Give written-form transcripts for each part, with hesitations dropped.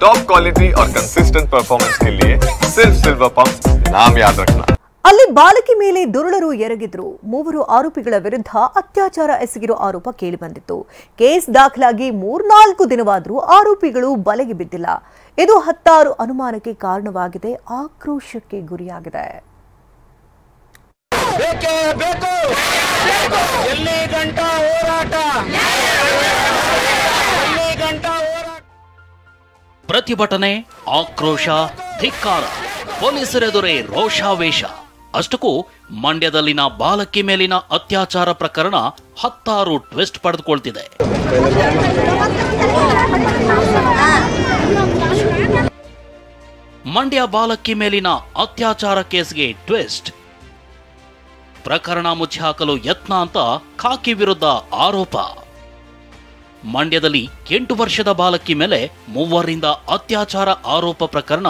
Top quality और consistent performance के लिए सिर्फ सिल्वर पंप नाम याद रखना। ಅಲ್ಲಿ ಬಾಲಕಿ ಮೇಲೆ ದುರುಳರು ಎರಗಿದ್ರು. ಮೂವರು ಆರೋಪಿಗಳ ವಿರುದ್ಧ ಅತ್ಯಾಚಾರ ಎಸಗಿರೋ ಆರೋಪ ಕೇಳಿಬಂದಿತ್ತು. ಕೇಸ್ ದಾಖಲಾಗಿ 3-4 ದಿನವಾದರೂ ಆರೋಪಿಗಳು ಬಲೆಗೆ ಬಿದ್ದಿಲ್ಲ. ಇದು ಹತ್ತಾರು ಅನುಮಾನಕ್ಕೆ ಕಾರಣವಾಗಿದೆ, ಆಕ್ರೋಶಕ್ಕೆ ಗುರಿಯಾಗಿದೆ. ಪ್ರತಿಭಟನೆ, ಆಕ್ರೋಶ, ಧಿಕ್ಕಾರ, ಪೊಲೀಸರೆದುರೇ ರೋಷಾವೇಶ. ಅಷ್ಟಕ್ಕೂ ಮಂಡ್ಯದಲ್ಲಿನ ಬಾಲಕಿ ಮೇಲಿನ ಅತ್ಯಾಚಾರ ಪ್ರಕರಣ ಹತ್ತಾರು ಟ್ವಿಸ್ಟ್ ಪಡೆದುಕೊಳ್ತಿದೆ. ಮಂಡ್ಯ ಬಾಲಕಿ ಮೇಲಿನ ಅತ್ಯಾಚಾರ ಕೇಸ್ಗೆ ಟ್ವಿಸ್ಟ್. ಪ್ರಕರಣ ಮುಚ್ಚಿಹಾಕಲು ಯತ್ನ ಅಂತ ಖಾಕಿ ವಿರುದ್ಧ ಆರೋಪ. ಮಂಡ್ಯದಲ್ಲಿ 8 ವರ್ಷದ ಬಾಲಕಿ ಮೇಲೆ 3ರಿಂದ ಅತ್ಯಾಚಾರ ಆರೋಪ ಪ್ರಕರಣ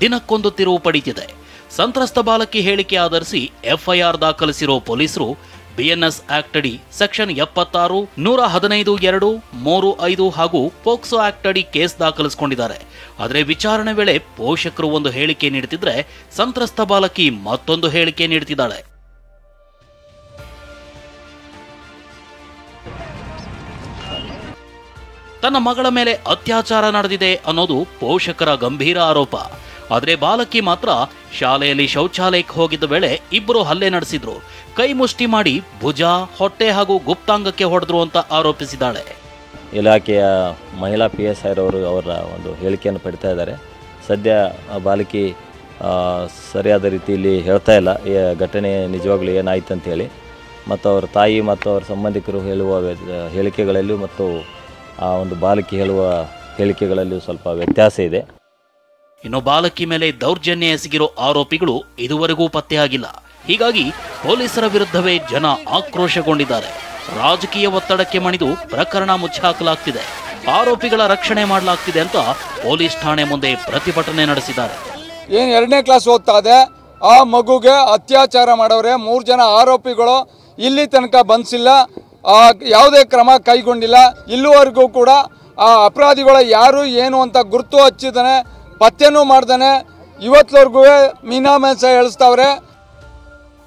ದಿನಕ್ಕೊಂದು ತಿರುವು ಪಡೆಯುತ್ತಿದೆ. ಸಂತ್ರಸ್ತ ಬಾಲಕಿ ಹೇಳಿಕೆ ಆಧರಿಸಿ ಎಫ್ಐಆರ್ ದಾಖಲಿಸಿರೋ ಪೊಲೀಸರು ಬಿಎನ್ಎಸ್ ಆಕ್ಟ್ ಅಡಿ ಸೆಕ್ಷನ್ 76, 115, 2, 35 ಹಾಗೂ ಪೋಕ್ಸೋ ಆಕ್ಟ್ ಅಡಿ ಕೇಸ್ ದಾಖಲಿಸಿಕೊಂಡಿದ್ದಾರೆ. ಆದರೆ ವಿಚಾರಣೆ ವೇಳೆ ಪೋಷಕರು ಒಂದು ಹೇಳಿಕೆ ನೀಡುತ್ತಿದ್ರೆ ಸಂತ್ರಸ್ತ ಬಾಲಕಿ ಮತ್ತೊಂದು ಹೇಳಿಕೆ ನೀಡುತ್ತಿದ್ದಾಳೆ. ತನ್ನ ಮಗಳ ಮೇಲೆ ಅತ್ಯಾಚಾರ ನಡೆದಿದೆ ಅನ್ನೋದು ಪೋಷಕರ ಗಂಭೀರ ಆರೋಪ. ಆದರೆ ಬಾಲಕಿ ಮಾತ್ರ ಶಾಲೆಯಲ್ಲಿ ಶೌಚಾಲಯಕ್ಕೆ ಹೋಗಿದ್ದ ವೇಳೆ ಇಬ್ಬರು ಹಲ್ಲೆ ನಡೆಸಿದ್ರು, ಕೈ ಮುಷ್ಟಿ ಮಾಡಿ ಭುಜ, ಹೊಟ್ಟೆ ಹಾಗೂ ಗುಪ್ತಾಂಗಕ್ಕೆ ಹೊಡೆದ್ರು ಅಂತ ಆರೋಪಿಸಿದ್ದಾಳೆ. ಇಲಾಖೆಯ ಮಹಿಳಾ PSI ರವರು ಅವರ ಒಂದು ಹೇಳಿಕೆಯನ್ನು ಪಡಿತಾ ಇದ್ದಾರೆ. ಸದ್ಯ ಬಾಲಕಿ ಸರಿಯಾದ ರೀತಿಯಲ್ಲಿ ಹೇಳ್ತಾ ಇಲ್ಲ ಈ ಘಟನೆ ನಿಜವಾಗ್ಲೂ ಏನಾಯ್ತು ಅಂತೇಳಿ. ಮತ್ತು ಅವರ ತಾಯಿ ಮತ್ತು ಅವರ ಸಂಬಂಧಿಕರು ಹೇಳುವ ಹೇಳಿಕೆಗಳಲ್ಲೂ ಮತ್ತು ಆ ಒಂದು ಬಾಲಕಿ ಹೇಳುವ ಹೇಳಿಕೆಗಳಲ್ಲಿಯೂ ಸ್ವಲ್ಪ ವ್ಯತ್ಯಾಸ ಇದೆ. ಇನ್ನು ಬಾಲಕಿ ಮೇಲೆ ದೌರ್ಜನ್ಯ ಎಸಗಿರೋ ಆರೋಪಿಗಳು ಇದುವರೆಗೂ ಪತ್ತೆಯಾಗಿಲ್ಲ. ಹೀಗಾಗಿ ಪೊಲೀಸರ ವಿರುದ್ಧವೇ ಜನ ಆಕ್ರೋಶಗೊಂಡಿದ್ದಾರೆ. ರಾಜಕೀಯ ಒತ್ತಡಕ್ಕೆ ಮಣಿದು ಪ್ರಕರಣ ಮುಚ್ಚಾಕಲಾಗ್ತಿದೆ, ಆರೋಪಿಗಳ ರಕ್ಷಣೆ ಮಾಡಲಾಗ್ತಿದೆ ಅಂತ ಪೊಲೀಸ್ ಠಾಣೆ ಮುಂದೆ ಪ್ರತಿಭಟನೆ ನಡೆಸಿದ್ದಾರೆ. ಏನು 2ನೇ ಕ್ಲಾಸ್ ಓದ್ತಾ ಇದೆ, ಆ ಮಗುಗೆ ಅತ್ಯಾಚಾರ ಮಾಡವ್ರೆ 3 ಜನ ಆರೋಪಿಗಳು ಇಲ್ಲಿ ತನಕ ಬಂಧಿಸಿಲ್ಲ, ಯಾವುದೇ ಕ್ರಮ ಕೈಗೊಂಡಿಲ್ಲ. ಇಲ್ಲಿವರೆಗೂ ಕೂಡ ಆ ಅಪರಾಧಿಗಳ ಯಾರು ಏನು ಅಂತ ಗುರುತು ಹಚ್ಚಿದ್ದಾನೆ, ಪತ್ತೆನೂ ಮಾಡ್ದಾನೆ. ಇವತ್ತವರೆಗೂ ಮೀನಾಮೇಷ ಎಳಿಸ್ತಾವ್ರೆ.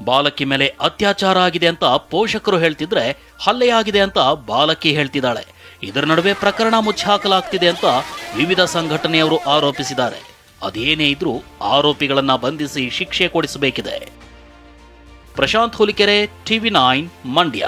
ಬಾಲಕಿ ಮೇಲೆ ಅತ್ಯಾಚಾರ ಆಗಿದೆ ಅಂತ ಪೋಷಕರು ಹೇಳ್ತಿದ್ರೆ ಹಲ್ಲೆಯಾಗಿದೆ ಅಂತ ಬಾಲಕಿ ಹೇಳ್ತಿದ್ದಾಳೆ. ಇದರ ನಡುವೆ ಪ್ರಕರಣ ಮುಚ್ಚಾಕಲಾಗ್ತಿದೆ ಅಂತ ವಿವಿಧ ಸಂಘಟನೆಯವರು ಆರೋಪಿಸಿದ್ದಾರೆ. ಅದೇನೇ ಇದ್ರೂ ಆರೋಪಿಗಳನ್ನ ಬಂಧಿಸಿ ಶಿಕ್ಷೆ ಕೊಡಿಸಬೇಕಿದೆ. ಪ್ರಶಾಂತ್ ಹುಲಿಕೆರೆ, TV9 ಮಂಡ್ಯ.